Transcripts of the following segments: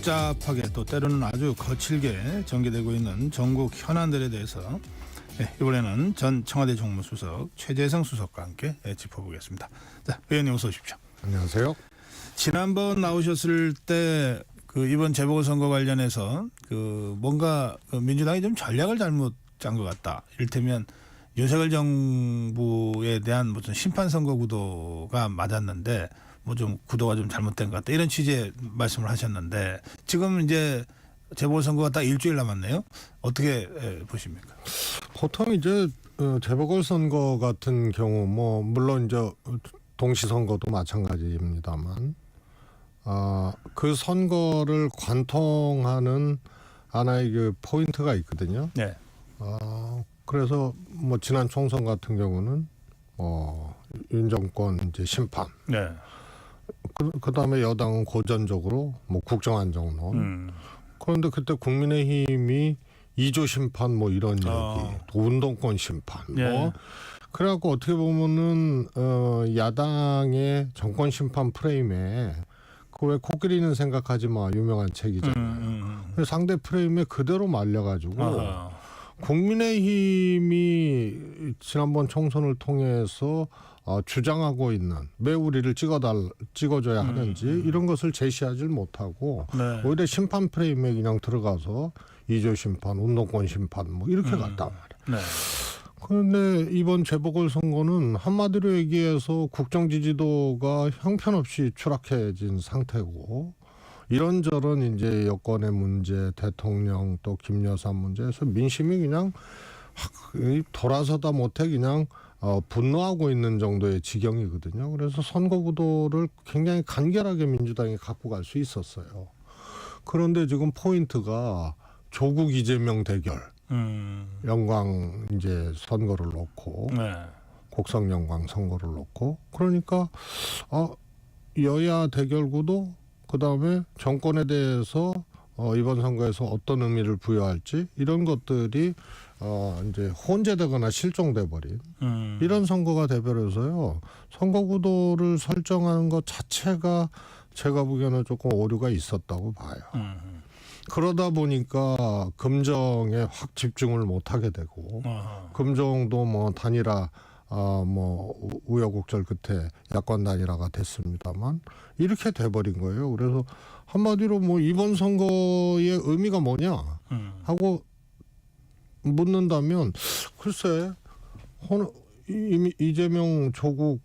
복잡하게 또 때로는 아주 거칠게 전개되고 있는 전국 현안들에 대해서 이번에는 전 청와대 정무수석 최재성 수석과 함께 짚어보겠습니다. 자, 의원님 어서 오십시오. 안녕하세요. 지난번 나오셨을 때 이번 재보궐선거 관련해서 뭔가 민주당이 좀 전략을 잘못 짠 것 같다. 이를테면 윤석열 정부에 대한 무슨 심판선거 구도가 맞았는데 뭐 좀 구도가 좀 잘못된 것 같다. 이런 취지의 말씀을 하셨는데 지금 이제 재보궐선거가 딱 일주일 남았네요. 어떻게 보십니까? 보통 이제 재보궐선거 같은 경우 뭐 물론 이제 동시선거도 마찬가지입니다만 그 선거를 관통하는 하나의 그 포인트가 있거든요. 네. 그래서 뭐 지난 총선 같은 경우는 윤 정권 이제 심판. 네. 그다음에 여당은 고전적으로 뭐 국정안정론. 그런데 그때 국민의힘이 2조 심판 뭐 이런 얘기, 또 운동권 심판 네. 뭐 그래갖고 어떻게 보면은 야당의 정권 심판 프레임에 그 왜 코끼리는 생각하지 마 유명한 책이잖아요. 상대 프레임에 그대로 말려가지고 국민의힘이 지난번 총선을 통해서 주장하고 있는 왜 우리를 찍어줘야 하는지 이런 것을 제시하지 못하고 네. 오히려 심판 프레임에 그냥 들어가서 2조 심판, 운동권 심판 뭐 이렇게 갔단 말이에요. 네. 그런데 이번 재보궐선거는 한마디로 얘기해서 국정 지지도가 형편없이 추락해진 상태고 이런저런 이제 여권의 문제, 대통령 또 김여사 문제에서 민심이 그냥 돌아서다 못해 그냥 분노하고 있는 정도의 지경이거든요. 그래서 선거 구도를 굉장히 간결하게 민주당이 갖고 갈 수 있었어요. 그런데 지금 포인트가 조국 이재명 대결, 영광 이제 선거를 놓고 네. 곡성 영광 선거를 놓고 그러니까 여야 대결 구도 그다음에 정권에 대해서 이번 선거에서 어떤 의미를 부여할지 이런 것들이 이제 혼재되거나 실종돼 버린 이런 선거가 돼버려서요. 선거 구도를 설정하는 것 자체가 제가 보기에는 조금 오류가 있었다고 봐요. 그러다 보니까 금정에 확 집중을 못하게 되고 금정도 뭐 단일화 뭐 우여곡절 끝에 야권 단일화가 됐습니다만 이렇게 돼버린 거예요. 그래서 한마디로 뭐 이번 선거의 의미가 뭐냐 하고 묻는다면 글쎄 이재명 조국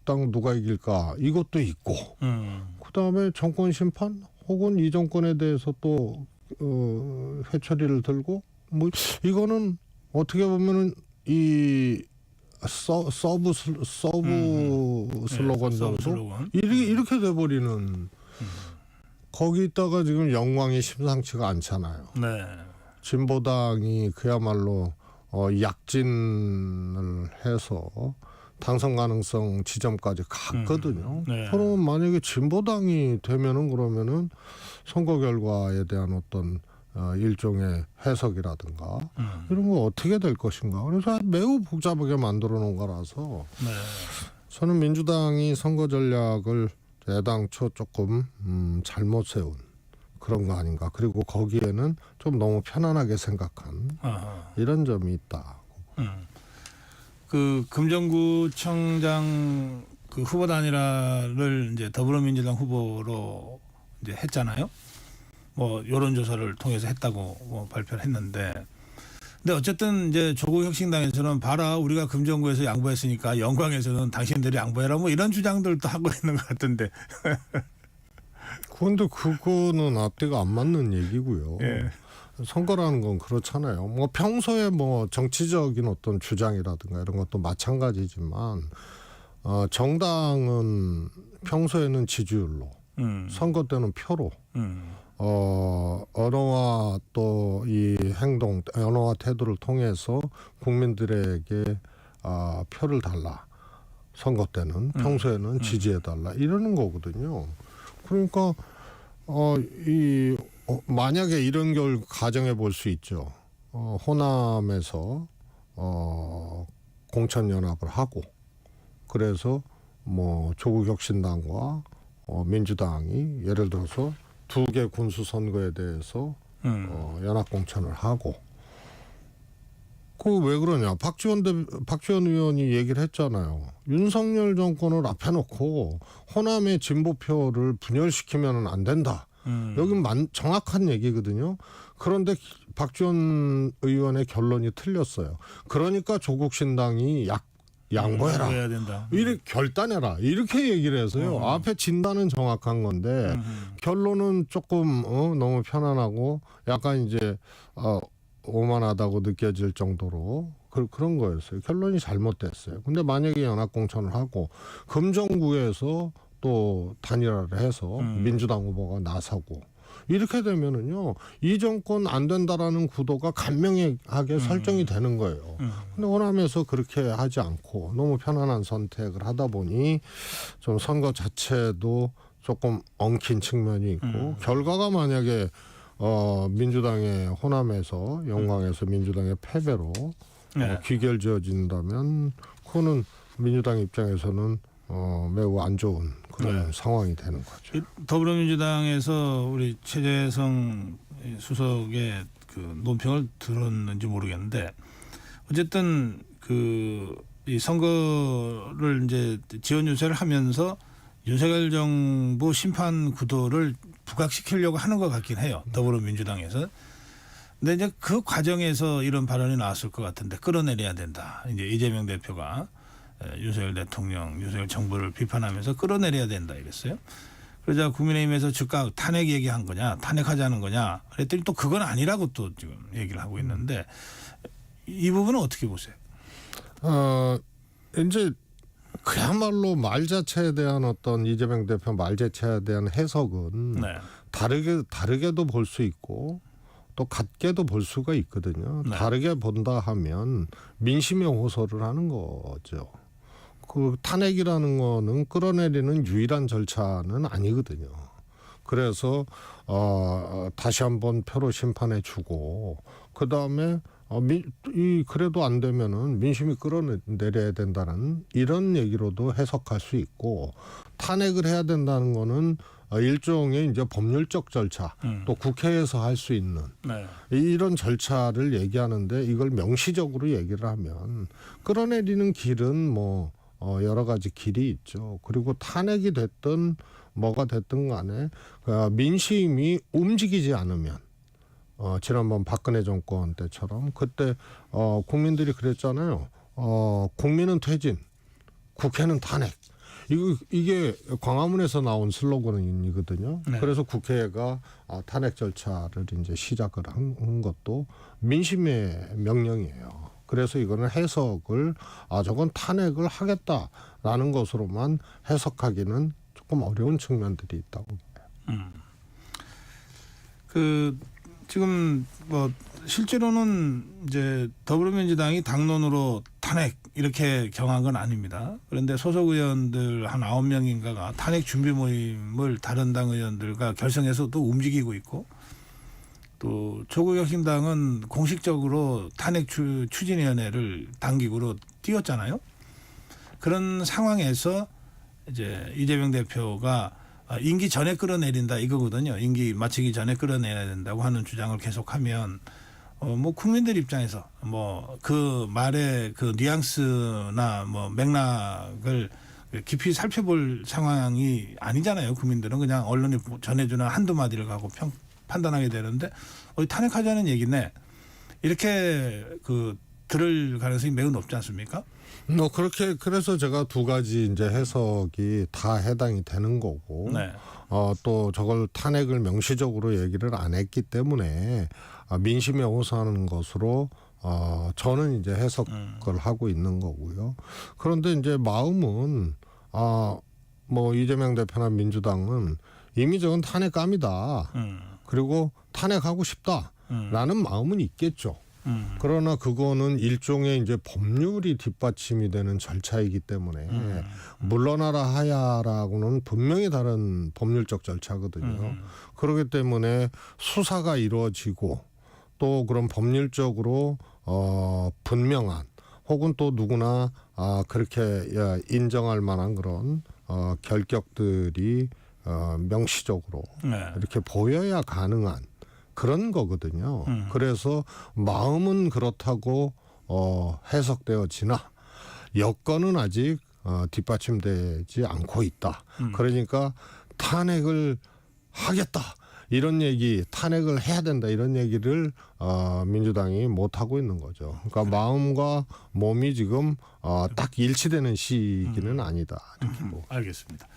당 누가 이길까 이것도 있고 그다음에 정권 심판 혹은 이 정권에 대해서 또 회초리를 들고 뭐 이거는 어떻게 보면은 이 서브 슬로건 정도 슬로건. 이렇게 돼버리는 거기다가 지금 영광이 심상치가 않잖아요. 네. 진보당이 그야말로 약진을 해서 당선 가능성 지점까지 갔거든요. 네. 그러면 만약에 진보당이 되면은 그러면은 선거 결과에 대한 어떤 일종의 해석이라든가 이런 거 어떻게 될 것인가. 그래서 매우 복잡하게 만들어 놓은 거라서 네. 저는 민주당이 선거 전략을 애당초 조금 잘못 세운 그런 거 아닌가. 그리고 거기에는 좀 너무 편안하게 생각한 이런 점이 있다. 금정구청장 후보 단일화를 이제 더불어민주당 후보로 이제 했잖아요. 뭐 여론조사를 통해서 했다고 뭐 발표를 했는데, 근데 어쨌든 이제 조국혁신당에서는 봐라 우리가 금정구에서 양보했으니까 영광에서는 당신들이 양보해라 뭐 이런 주장들도 하고 있는 것 같은데. 그런데 그거는 앞뒤가 안 맞는 얘기고요. 예. 선거라는 건 그렇잖아요. 뭐 평소에 뭐 정치적인 어떤 주장이라든가 이런 것도 마찬가지지만 정당은 평소에는 지지율로, 선거 때는 표로, 언어와 또 이 행동, 언어와 태도를 통해서 국민들에게 표를 달라. 선거 때는 평소에는 지지해달라 이러는 거거든요. 그러니까 만약에 이런 걸 가정해 볼 수 있죠. 호남에서 공천연합을 하고 그래서 뭐 조국혁신당과 민주당이 예를 들어서 두 개 군수 선거에 대해서 연합 공천을 하고 그 왜 그러냐? 박지원 의원이 얘기를 했잖아요. 윤석열 정권을 앞에 놓고 호남의 진보표를 분열시키면 안 된다. 여긴 정확한 얘기거든요. 그런데 박지원 의원의 결론이 틀렸어요. 그러니까 조국 신당이 양보해라. 해야 된다. 이렇게 결단해라. 이렇게 얘기를 해서요. 앞에 진단은 정확한 건데 결론은 조금 너무 편안하고 약간 이제 오만하다고 느껴질 정도로 그런 거였어요. 결론이 잘못됐어요. 근데 만약에 연합공천을 하고 금정구에서 또 단일화를 해서 민주당 후보가 나서고 이렇게 되면은요 이 정권 안 된다라는 구도가 간명하게 설정이 되는 거예요. 근데 호남에서 그렇게 하지 않고 너무 편안한 선택을 하다 보니 좀 선거 자체도 조금 엉킨 측면이 있고 결과가 만약에 민주당의 호남에서 영광에서 민주당의 패배로 귀결지어진다면 그거는 민주당 입장에서는 매우 안 좋은 그런 상황이 되는 거죠. 더불어민주당에서 우리 최재성 수석의 그 논평을 들었는지 모르겠는데 어쨌든 이 선거를 이제 지원 유세를 하면서 윤석열 정부 심판 구도를 부각시키려고 하는 것 같긴 해요. 더불어민주당에서. 근데 이제 그 과정에서 이런 발언이 나왔을 것 같은데 끌어내려야 된다. 이제 이재명 대표가 윤석열 대통령, 윤석열 정부를 비판하면서 끌어내려야 된다 이랬어요. 그러자 국민의힘에서 즉각 탄핵 얘기한 거냐, 탄핵하자는 거냐 그랬더니 또 그건 아니라고 또 지금 얘기를 하고 있는데 이 부분은 어떻게 보세요? 이제 그야말로 말 자체에 대한 어떤 이재명 대표 말 자체에 대한 해석은 다르게도 볼 수 있고 또 같게도 볼 수가 있거든요. 다르게 본다 하면 민심에 호소를 하는 거죠. 그 탄핵이라는 거는 끌어내리는 유일한 절차는 아니거든요. 그래서 다시 한번 표로 심판해 주고 그 다음에 그래도 안 되면은 민심이 끌어내려야 된다는 이런 얘기로도 해석할 수 있고 탄핵을 해야 된다는 거는 일종의 이제 법률적 절차 또 국회에서 할 수 있는 이런 절차를 얘기하는데 이걸 명시적으로 얘기를 하면 끌어내리는 길은 뭐 여러 가지 길이 있죠. 그리고 탄핵이 됐든 뭐가 됐든 간에 민심이 움직이지 않으면 지난번 박근혜 정권 때처럼 그때 국민들이 그랬잖아요. 국민은 퇴진, 국회는 탄핵. 이게 광화문에서 나온 슬로건이거든요. 그래서 국회가 탄핵 절차를 이제 시작을 한 것도 민심의 명령이에요. 그래서 이거는 해석을 저건 탄핵을 하겠다라는 것으로만 해석하기는 조금 어려운 측면들이 있다고 봐요. 지금 뭐 실제로는 이제 더불어민주당이 당론으로 탄핵 이렇게 정한 건 아닙니다. 그런데 소속 의원들 한 9명인가가 탄핵 준비 모임을 다른 당 의원들과 결성해서 또 움직이고 있고 또 조국혁신당은 공식적으로 탄핵 추진위원회를 당기구로 띄웠잖아요. 그런 상황에서 이제 이재명 대표가 임기 전에 끌어내린다 이거거든요. 임기 마치기 전에 끌어내야 된다고 하는 주장을 계속하면 뭐 국민들 입장에서 뭐 그 말의 그 뉘앙스나 뭐 맥락을 깊이 살펴볼 상황이 아니잖아요. 국민들은 그냥 언론이 전해주는 한두 마디를 갖고 판단하게 되는데 탄핵하자는 얘기네. 이렇게 들을 가능성이 매우 높지 않습니까? 그렇게 그래서 제가 두 가지 이제 해석이 다 해당이 되는 거고 또 저걸 탄핵을 명시적으로 얘기를 안 했기 때문에 민심에 호소하는 것으로 저는 이제 해석을 하고 있는 거고요. 그런데 이제 마음은 뭐 이재명 대표나 민주당은 이미 저건 탄핵감이다. 그리고 탄핵하고 싶다라는 마음은 있겠죠. 그러나 그거는 일종의 이제 법률이 뒷받침이 되는 절차이기 때문에 물러나라 하야라고는 분명히 다른 법률적 절차거든요. 그렇기 때문에 수사가 이루어지고 또 그런 법률적으로 분명한 혹은 또 누구나 그렇게 인정할 만한 그런 결격들이 명시적으로 네. 이렇게 보여야 가능한 그런 거거든요. 그래서 마음은 그렇다고 해석되어지나 여건은 아직 뒷받침되지 않고 있다. 그러니까 탄핵을 하겠다. 이런 얘기, 탄핵을 해야 된다. 이런 얘기를 민주당이 못 하고 있는 거죠. 그러니까 마음과 몸이 지금 딱 일치되는 시기는 아니다. 이렇게 뭐. 알겠습니다.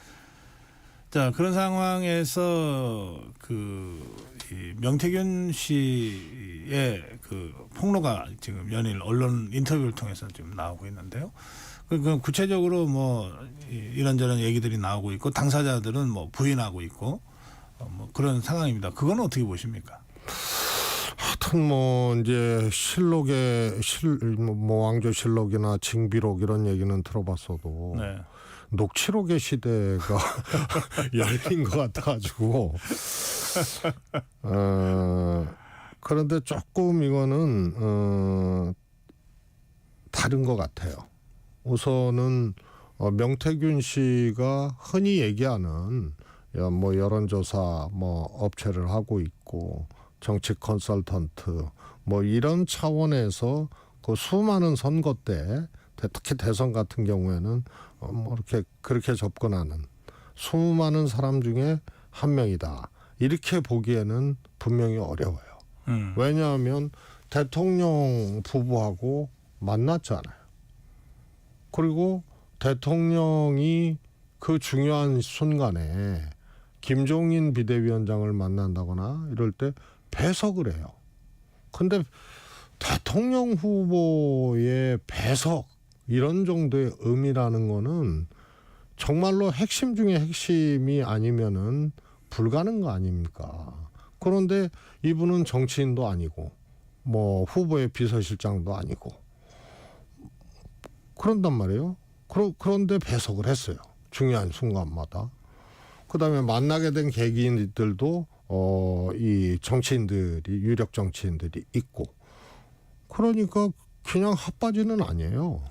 자, 그런 상황에서 이 명태균 씨의 그 폭로가 지금 연일 언론 인터뷰를 통해서 지금 나오고 있는데요. 그 구체적으로 뭐 이런저런 얘기들이 나오고 있고 당사자들은 뭐 부인하고 있고 뭐 그런 상황입니다. 그건 어떻게 보십니까? 하여튼 뭐 이제 뭐 왕조실록이나 징비록 이런 얘기는 들어봤어도 네. 녹취록의 시대가 열린 것 같아가지고 그런데 조금 이거는 다른 것 같아요. 우선은 명태균 씨가 흔히 얘기하는 뭐 여론조사 뭐 업체를 하고 있고 정치 컨설턴트 뭐 이런 차원에서 그 수많은 선거 때 특히 대선 같은 경우에는 뭐 이렇게 그렇게 접근하는 수많은 사람 중에 한 명이다. 이렇게 보기에는 분명히 어려워요. 왜냐하면 대통령 부부하고 만났잖아요. 그리고 대통령이 그 중요한 순간에 김종인 비대위원장을 만난다거나 이럴 때 배석을 해요. 근데 대통령 후보의 배석 이런 정도의 의미라는 거는 정말로 핵심 중에 핵심이 아니면은 불가능한 거 아닙니까? 그런데 이분은 정치인도 아니고 뭐 후보의 비서실장도 아니고 그런단 말이에요. 그런데 배석을 했어요. 중요한 순간마다. 그다음에 만나게 된 개개인들도 이 정치인들이 유력 정치인들이 있고 그러니까 그냥 핫바지는 아니에요.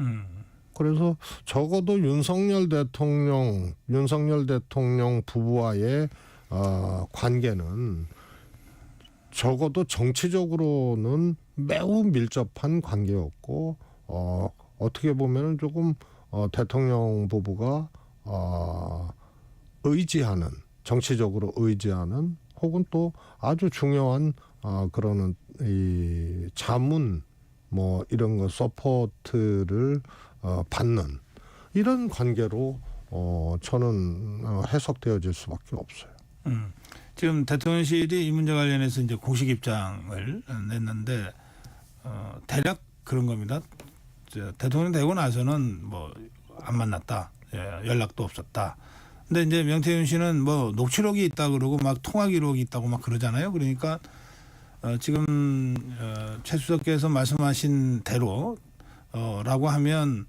그래서 적어도 윤석열 대통령 부부와의 관계는 적어도 정치적으로는 매우 밀접한 관계였고 어떻게 보면은 조금 대통령 부부가 의지하는 정치적으로 의지하는 혹은 또 아주 중요한 그러는 이 자문 뭐 이런 거 서포트를 받는 이런 관계로 저는 해석되어질 수밖에 없어요. 지금 대통령실이 이 문제 관련해서 이제 공식 입장을 냈는데 대략 그런 겁니다. 대통령 되고 나서는 뭐 안 만났다, 연락도 없었다. 근데 이제 명태균 씨는 뭐 녹취록이 있다 그러고 막 통화 기록이 있다고 막 그러잖아요. 그러니까 지금 최 수석께서 말씀하신 대로라고 하면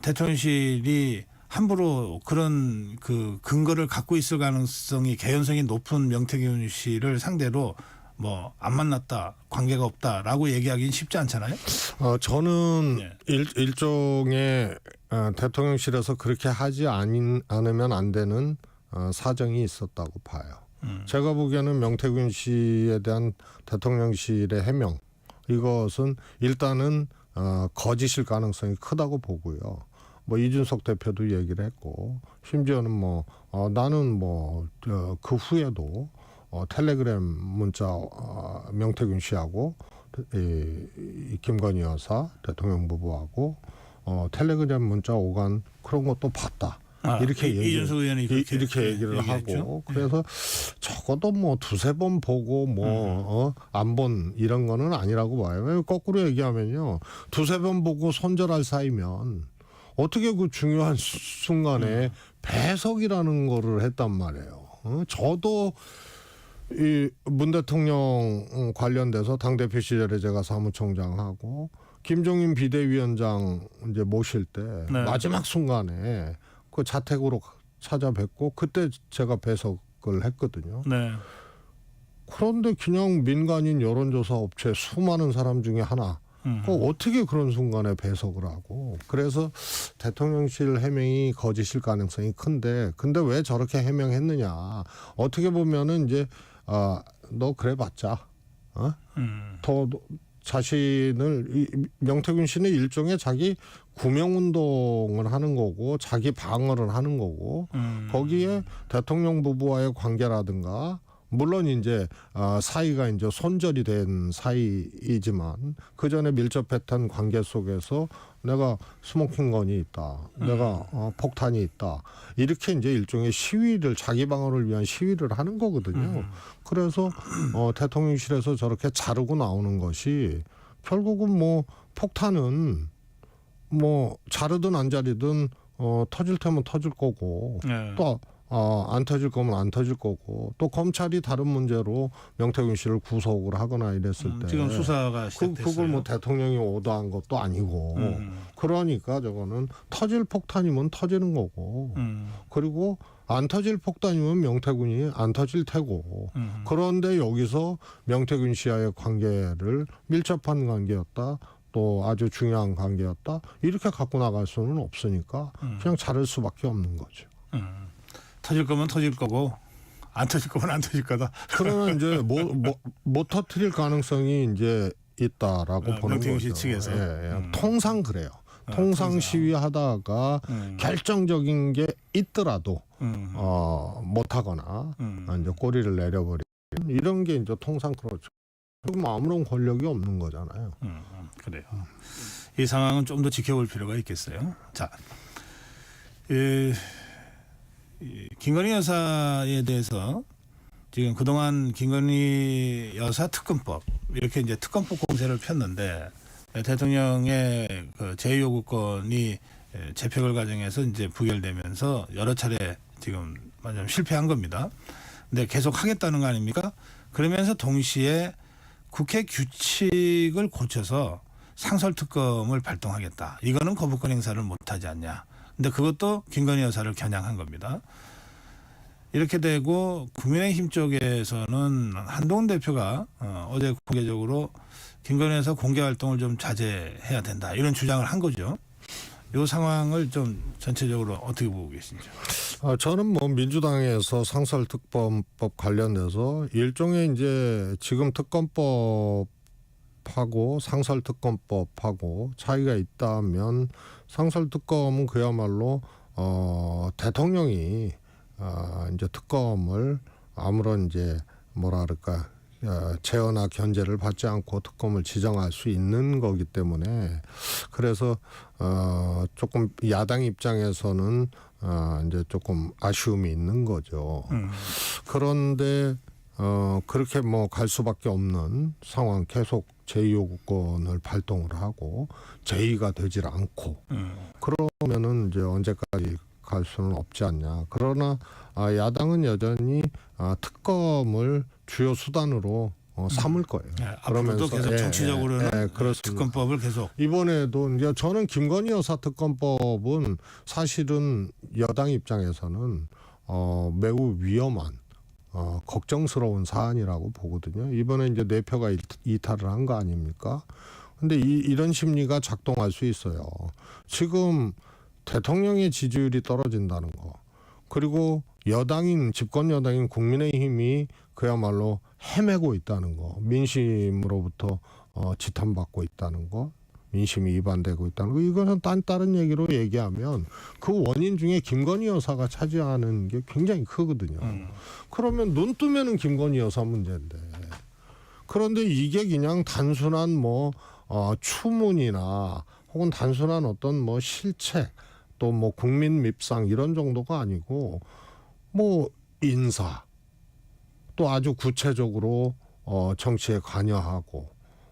대통령실이 함부로 그런 그 근거를 갖고 있을 가능성이 개연성이 높은 명태균 씨를 상대로 뭐 안 만났다, 관계가 없다라고 얘기하기는 쉽지 않잖아요. 저는 네. 일종의 대통령실에서 그렇게 하지 않으면 안 되는 사정이 있었다고 봐요. 제가 보기에는 명태균 씨에 대한 대통령실의 해명 이것은 일단은 거짓일 가능성이 크다고 보고요. 뭐 이준석 대표도 얘기를 했고 심지어는 뭐 나는 뭐 그 후에도 텔레그램 문자 명태균 씨하고 이 김건희 여사 대통령 부부하고 텔레그램 문자 오간 그런 것도 봤다. 이렇게 이준석 의원이 이렇게 얘기를 하고 그래서 적어도 뭐 두세 번 보고 뭐 안 본 이런 거는 아니라고 봐요. 왜 거꾸로 얘기하면요. 두세 번 보고 손절할 사이면 어떻게 그 중요한 순간에 배석이라는 거를 했단 말이에요. 저도 이 문 대통령 관련돼서 당대표 시절에 제가 사무총장하고 김종인 비대위원장 이제 모실 때 네. 마지막 순간에 그 자택으로 찾아뵙고 그때 제가 배석을 했거든요. 네. 그런데 그냥 민간인 여론조사 업체 수많은 사람 중에 하나 어떻게 그런 순간에 배석을 하고. 그래서 대통령실 해명이 거짓일 가능성이 큰데, 근데 왜 저렇게 해명했느냐. 어떻게 보면은 이제 너 그래봤자 더 자신을 명태균 씨는 일종의 자기 구명운동을 하는 거고 자기 방어를 하는 거고 거기에 대통령 부부와의 관계라든가 물론 이제 사이가 이제 손절이 된 사이이지만 그 전에 밀접했던 관계 속에서 내가 스모킹건이 있다, 내가 폭탄이 있다 이렇게 이제 일종의 시위를 자기 방어를 위한 시위를 하는 거거든요. 그래서 대통령실에서 저렇게 자르고 나오는 것이 결국은 뭐 폭탄은 뭐 자르든 안 자르든 터질 테면 터질 거고 네. 또 안 터질 거면 안 터질 거고 또 검찰이 다른 문제로 명태균 씨를 구속을 하거나 이랬을 때 지금 수사가 시작됐어요. 그걸 뭐 대통령이 오더한 것도 아니고 그러니까 저거는 터질 폭탄이면 터지는 거고 그리고 안 터질 폭탄이면 명태균이 안 터질 테고 그런데 여기서 명태균 씨와의 관계를 밀접한 관계였다. 또 아주 중요한 관계였다. 이렇게 갖고 나갈 수는 없으니까 그냥 자를 수밖에 없는 거죠. 터질 거면 터질 거고 안 터질 거면 안 터질 거다. 그러면 이제 못 터뜨릴 가능성이 이제 있다라고 보는 명태균 씨 거죠. 측에서. 통상 그래요. 통상 시위하다가 결정적인 게 있더라도 못하거나 이제 꼬리를 내려버리는 이런 게 이제 통상 그렇죠. 그럼 아무런 권력이 없는 거잖아요. 그래요. 이 상황은 좀 더 지켜볼 필요가 있겠어요. 자, 김건희 여사에 대해서 지금 그동안 김건희 여사 특검법 이렇게 이제 특검법 공세를 폈는데 대통령의 그 제2요구권이 재표결 과정에서 이제 부결되면서 여러 차례 지금 완전 실패한 겁니다. 근데 계속 하겠다는 거 아닙니까? 그러면서 동시에 국회 규칙을 고쳐서 상설특검을 발동하겠다. 이거는 거부권 행사를 못하지 않냐. 근데 그것도 김건희 여사를 겨냥한 겁니다. 이렇게 되고 국민의힘 쪽에서는 한동훈 대표가 어제 공개적으로 김건희 여사 공개 활동을 좀 자제해야 된다. 이런 주장을 한 거죠. 이 상황을 좀 전체적으로 어떻게 보고 계신지요? 저는 뭐 민주당에서 상설특검법 관련돼서 일종의 이제 지금 특검법하고 상설특검법하고 차이가 있다면 상설특검은 그야말로 대통령이 이제 특검을 아무런 이제 뭐라 그럴까 제어나 견제를 받지 않고 특검을 지정할 수 있는 거기 때문에 그래서 조금 야당 입장에서는 이제 조금 아쉬움이 있는 거죠. 그런데 그렇게 뭐 갈 수밖에 없는 상황 계속 제2요구권을 발동을 하고 제2가 되질 않고 그러면은 이제 언제까지 갈 수는 없지 않냐. 그러나 야당은 여전히 특검을 주요 수단으로 삼을 거예요. 앞으로도 계속 정치적으로는 그렇습니다. 특검법을 계속. 이번에도 이제 저는 김건희 여사 특검법은 사실은 여당 입장에서는 매우 위험한 걱정스러운 사안이라고 보거든요. 이번에 이제 내표가 이탈을 한 거 아닙니까? 근데 이런 심리가 작동할 수 있어요. 지금 대통령의 지지율이 떨어진다는 거. 그리고 집권 여당인 국민의힘이 그야말로 헤매고 있다는 거. 민심으로부터 지탄받고 있다는 거. 민심이 위반되고 있다는 거. 이거는 다른 얘기로 얘기하면 그 원인 중에 김건희 여사가 차지하는 게 굉장히 크거든요. 그러면 눈 뜨면은 김건희 여사 문제인데. 그런데 이게 그냥 단순한 뭐 추문이나 혹은 단순한 어떤 뭐 실책 또 뭐 국민 밉상 이런 정도가 아니고 뭐 인사 또 아주 구체적으로 정치에 관여하고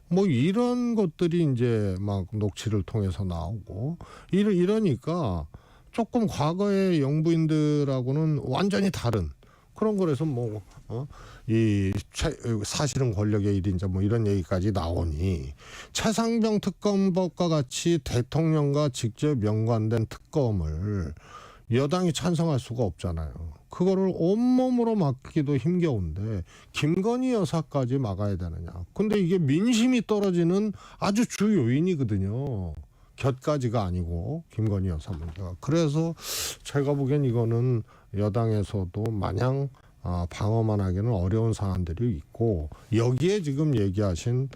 뭐 이런 것들이 이제 막 녹취를 통해서 나오고 이러니까 조금 과거의 영부인들하고는 완전히 다른 그런 거라서 뭐 사실은 권력의 일인자 뭐 이런 얘기까지 나오니 최상병 특검법과 같이 대통령과 직접 연관된 특검을 여당이 찬성할 수가 없잖아요. 그거를 온몸으로 막기도 힘겨운데 김건희 여사까지 막아야 되느냐. 근데 이게 민심이 떨어지는 아주 주 요인이거든요. 곁가지가 아니고 김건희 여사 문제가. 그래서 제가 보기엔 이거는 여당에서도 마냥 방어만 하기는 어려운 사안들이 있고, 여기에 지금 얘기하신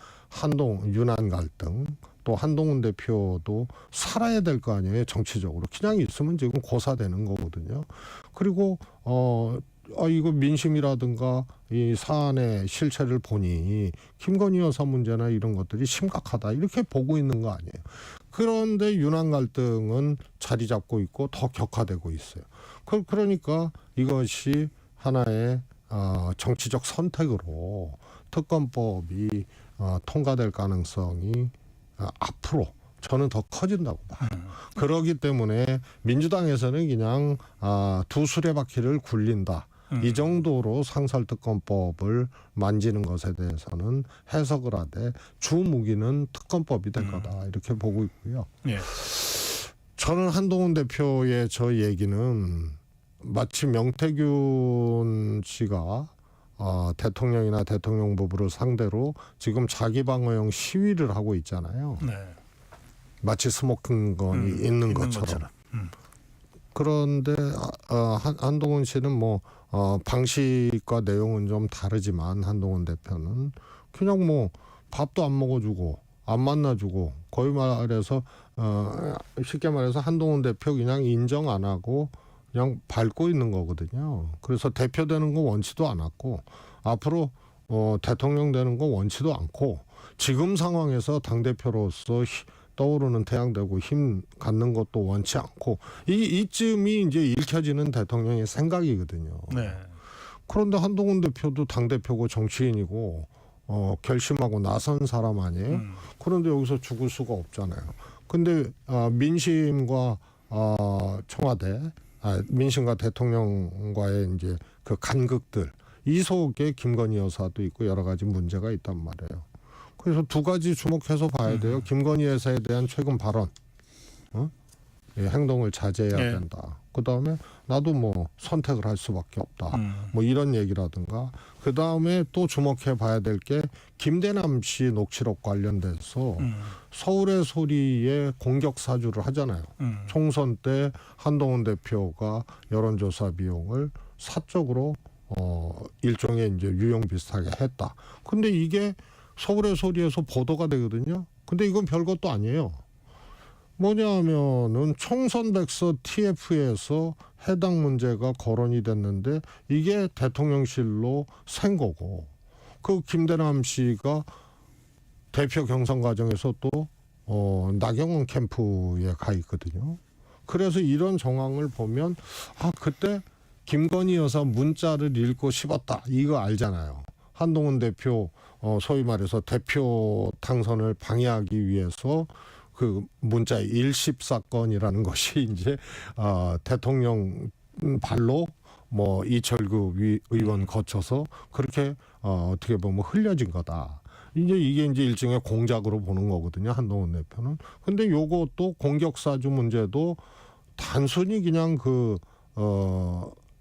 윤한 갈등, 또 한동훈 대표도 살아야 될 거 아니에요, 정치적으로. 그냥 있으면 지금 고사되는 거거든요. 그리고 이거 민심이라든가 이 사안의 실체를 보니 김건희 여사 문제나 이런 것들이 심각하다 이렇게 보고 있는 거 아니에요. 그런데 윤한 갈등은 자리 잡고 있고 더 격화되고 있어요. 그러니까 이것이 하나의 정치적 선택으로 특검법이 통과될 가능성이 앞으로 저는 더 커진다고 봐요. 그러기 때문에 민주당에서는 그냥 두 수레바퀴를 굴린다. 이 정도로 상설특검법을 만지는 것에 대해서는 해석을 하되 주 무기는 특검법이 될 거다 이렇게 보고 있고요. 예. 저는 한동훈 대표의 저 얘기는 마치 명태균 씨가 대통령이나 대통령 부부를 상대로 지금 자기 방어용 시위를 하고 있잖아요. 네. 마치 스모킹건이 있는 것처럼. 그런데 한동훈 씨는 뭐 방식과 내용은 좀 다르지만 한동훈 대표는 그냥 뭐 밥도 안 먹어주고 안 만나주고 거의 말해서 쉽게 말해서 한동훈 대표 그냥 인정 안 하고 그냥 밟고 있는 거거든요. 그래서 대표되는 거 원치도 않았고 앞으로 대통령 되는 거 원치도 않고 지금 상황에서 당대표로서 떠오르는 태양되고 힘 갖는 것도 원치 않고 이쯤이 이제 읽혀지는 대통령의 생각이거든요. 네. 그런데 한동훈 대표도 당대표고 정치인이고 결심하고 나선 사람 아니에요? 그런데 여기서 죽을 수가 없잖아요. 근데 민심과 청와대, 민심과 대통령과의 이제 그 간극들 이 속에 김건희 여사도 있고 여러 가지 문제가 있단 말이에요. 그래서 두 가지 주목해서 봐야 돼요. 김건희 여사에 대한 최근 발언, 행동을 자제해야 된다. 그 다음에 나도 뭐 선택을 할 수밖에 없다. 뭐 이런 얘기라든가. 그 다음에 또 주목해 봐야 될 게 김대남 씨 녹취록 관련돼서 서울의 소리에 공격 사주를 하잖아요. 총선 때 한동훈 대표가 여론조사 비용을 사적으로 일종의 이제 유용 비슷하게 했다. 근데 이게 서울의 소리에서 보도가 되거든요. 근데 이건 별것도 아니에요. 뭐냐면은 총선 백서 TF에서 해당 문제가 거론이 됐는데 이게 대통령실로 샌 거고 그 김대남 씨가 대표 경선 과정에서 또 나경원 캠프에 가 있거든요. 그래서 이런 정황을 보면 그때 김건희 여사 문자를 읽고 씹었다 이거 알잖아요. 한동훈 대표 소위 말해서 대표 당선을 방해하기 위해서 그 문자 일십 사건이라는 것이 이제 대통령 발로 뭐 이철구 의원 거쳐서 그렇게 어떻게 보면 흘려진 거다. 이게 이제 일종의 공작으로 보는 거거든요. 한동훈 대표는. 근데 요것도 공격사주 문제도 단순히 그냥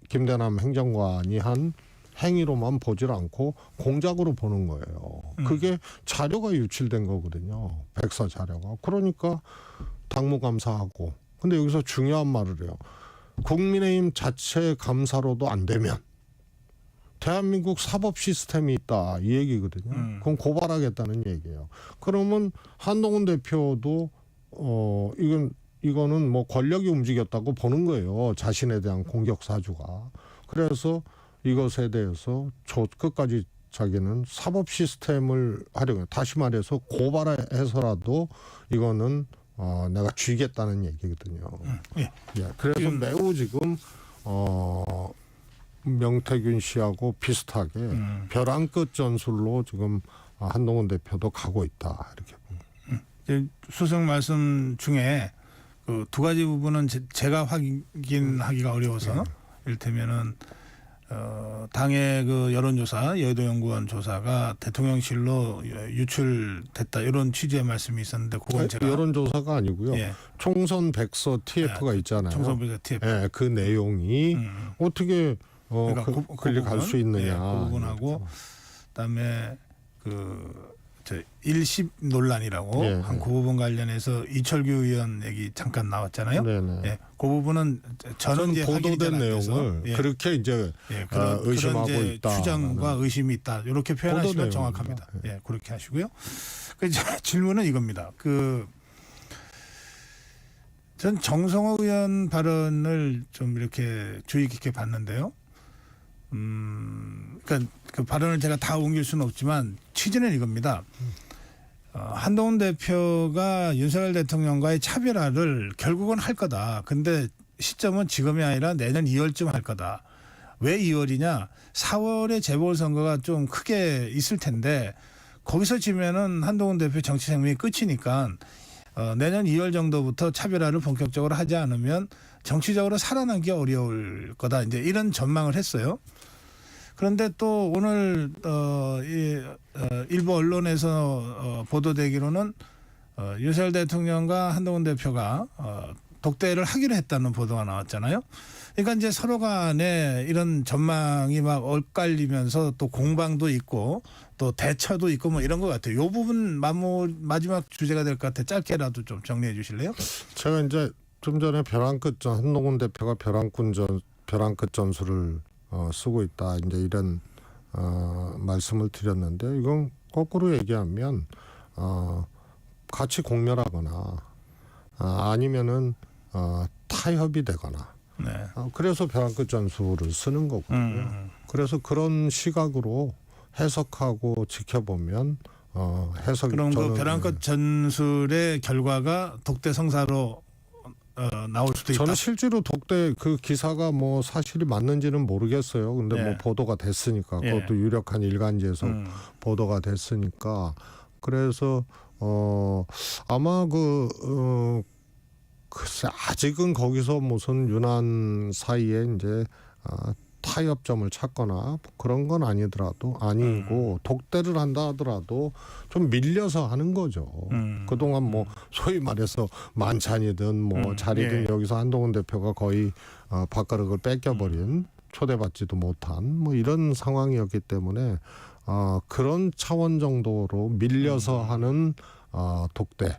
김대남 행정관이 한 행위로만 보질 않고 공작으로 보는 거예요. 그게 자료가 유출된 거거든요. 백서 자료가. 그러니까 당무감사하고. 근데 여기서 중요한 말을 해요. 국민의힘 자체 감사로도 안 되면 대한민국 사법 시스템이 있다 이 얘기거든요. 그럼 고발하겠다는 얘기예요. 그러면 한동훈 대표도 이거는 뭐 권력이 움직였다고 보는 거예요. 자신에 대한 공격 사주가. 그래서 이것에 대해서 끝까지 자기는 사법 시스템을 하려고 다시 말해서 고발해서라도 이거는 내가 쥐겠다는 얘기거든요. 예. 그래서 매우 지금 명태균 씨하고 비슷하게 벼랑 끝 전술로 지금 한동훈 대표도 가고 있다 이렇게 봅니다. 수석 말씀 중에 그 두 가지 부분은 제가 확인하기가 어려워서 이를테면은 당의 그 여론조사, 여의도연구원 조사가 대통령실로 유출됐다 이런 취지의 말씀이 있었는데 그건 제가 여론조사가 아니고요. 예, 총선 백서 TF가 있잖아요. 총선부에서 TF 예, 그 내용이 어떻게 그러니까 클릭할 수 있느냐. 예, 그 부분하고 그다음에 저 일십 논란이라고 예, 한 그 부분 관련해서 이철규 의원 얘기 잠깐 나왔잖아요. 네네. 예, 그 부분은 저는 이제 확인이 보도된 잘안 돼서, 내용을 예, 그렇게 이제 예, 의심하고 그런 이제 있다. 추정과 의심이 있다. 이렇게 표현하시면 보도 정확합니다. 내용입니다. 예, 그렇게 하시고요. 그 이제 질문은 이겁니다. 전 정성호 의원 발언을 좀 이렇게 주의 깊게 봤는데요. 그러니까 그 발언을 제가 다 옮길 수는 없지만 취지는 이겁니다. 한동훈 대표가 윤석열 대통령과의 차별화를 결국은 할 거다. 근데 시점은 지금이 아니라 내년 2월쯤 할 거다. 왜 2월이냐? 4월에 재보궐선거가 좀 크게 있을 텐데 거기서 지면은 한동훈 대표 정치 생명이 끝이니까 내년 2월 정도부터 차별화를 본격적으로 하지 않으면 정치적으로 살아남기 어려울 거다. 이제 이런 전망을 했어요. 그런데 또 오늘 일부 언론에서 보도되기로는 윤석열 대통령과 한동훈 대표가 독대를 하기로 했다는 보도가 나왔잖아요. 그러니까 이제 서로 간에 이런 전망이 막 엇갈리면서 또 공방도 있고 또 대처도 있고 뭐 이런 것 같아요. 이 부분 마지막 주제가 될 것 같아. 짧게라도 좀 정리해 주실래요? 제가 이제 좀 전에 한동훈 대표가 벼랑 끝 전술을 쓰고 있다. 이제 이런 말씀을 드렸는데 이건 거꾸로 얘기하면 같이 공멸하거나 아니면은 타협이 되거나 네. 그래서 벼랑 끝 전술을 쓰는 거거든요. 그래서 그런 시각으로 해석하고 지켜보면 해석이 그럼 그 벼랑 끝 전술의 결과가 독대 성사로 나올 수도 있다. 저는 실제로 독대 그 기사가 뭐 사실이 맞는지는 모르겠어요. 근데 예. 뭐 보도가 됐으니까 예. 그것도 유력한 일간지에서 보도가 됐으니까 그래서 아마 글쎄 아직은 거기서 무슨 유난 사이에 이제 타협점을 찾거나 그런 건 아니고 독대를 한다 하더라도 좀 밀려서 하는 거죠. 그동안 뭐 소위 말해서 만찬이든 뭐 자리든 예. 여기서 한동훈 대표가 거의 밥그릇을 뺏겨버린 초대받지도 못한 뭐 이런 상황이었기 때문에 그런 차원 정도로 밀려서 하는 독대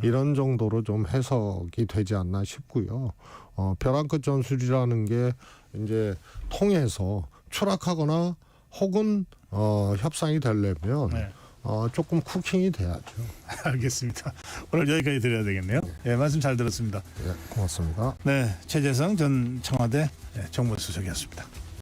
이런 정도로 좀 해석이 되지 않나 싶고요. 벼랑 끝 전술이라는 게 이제 통해서 추락하거나 혹은 협상이 되려면 네. 조금 쿠킹이 돼야죠. 알겠습니다. 오늘 여기까지 드려야 되겠네요. 예, 말씀 잘 들었습니다. 네, 고맙습니다. 네, 최재성 전 청와대 정무수석이었습니다.